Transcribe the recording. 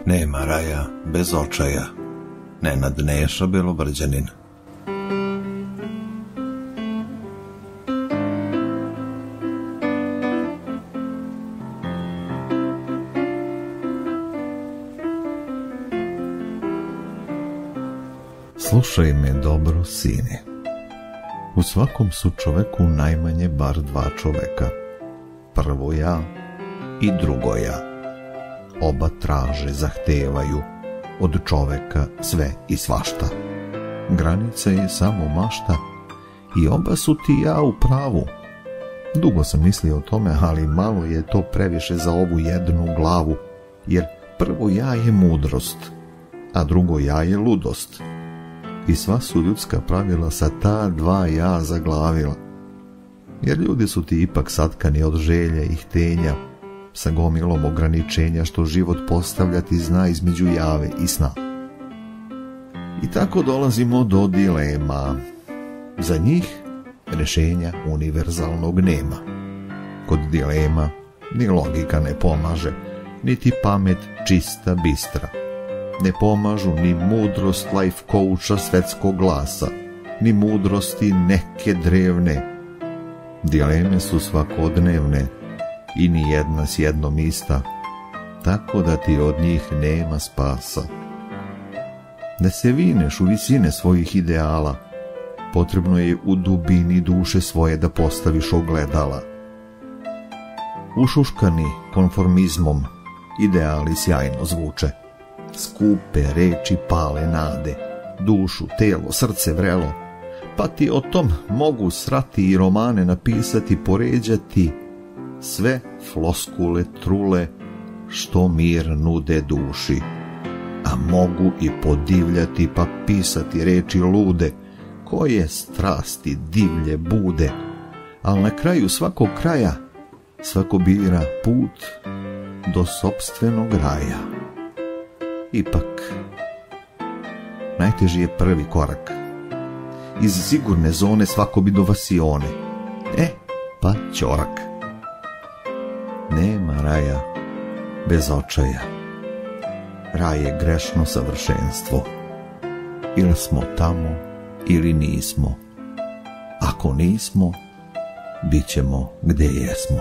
Nema raja bez očaja. Nenad Neša Belobrđanin. Slušaj me dobro, sine. U svakom su čoveku najmanje bar dva čoveka. Prvo ja i drugo ja. Oba traže, zahtevaju od čoveka sve i svašta. Granica je samo mašta i oba su ti ja u pravu. Dugo sam mislio o tome, ali malo je to previše za ovu jednu glavu, jer prvo ja je mudrost, a drugo ja je ludost. I sva su ljudska pravila sa ta dva ja zaglavila. Jer ljudi su ti ipak satkani od želja i htenja, sa gomilom ograničenja što život postavljati zna između jave i sna. I tako dolazimo do dilema. Za njih rješenja univerzalnog nema. Kod dilema ni logika ne pomaže, niti pamet čista bistra. Ne pomažu ni mudrost life coacha svetskog glasa, ni mudrosti neke drevne. Dileme su svakodnevne i ni jedna s jednom ista, tako da ti od njih nema spasa. Da se vineš u visine svojih ideala, potrebno je u dubini duše svoje da postaviš ogledala. Ušuškani konformizmom, ideali sjajno zvuče. Skupe reči pale nade, dušu, telo, srce vrelo, pa ti o tom mogu srati i romane napisati, poređati, sve floskule trule što mir nude duši, a mogu i podivljati pa pisati reči lude, koje strasti divlje bude, al na kraju svakog kraja svako bira put do sopstvenog raja. Ipak, najteži je prvi korak. Iz sigurne zone svako bi do vasione. Pa ćorak. Nema raja bez očaja. Raj je grešno savršenstvo. Ili smo tamo, ili nismo. Ako nismo, bit ćemo gde jesmo.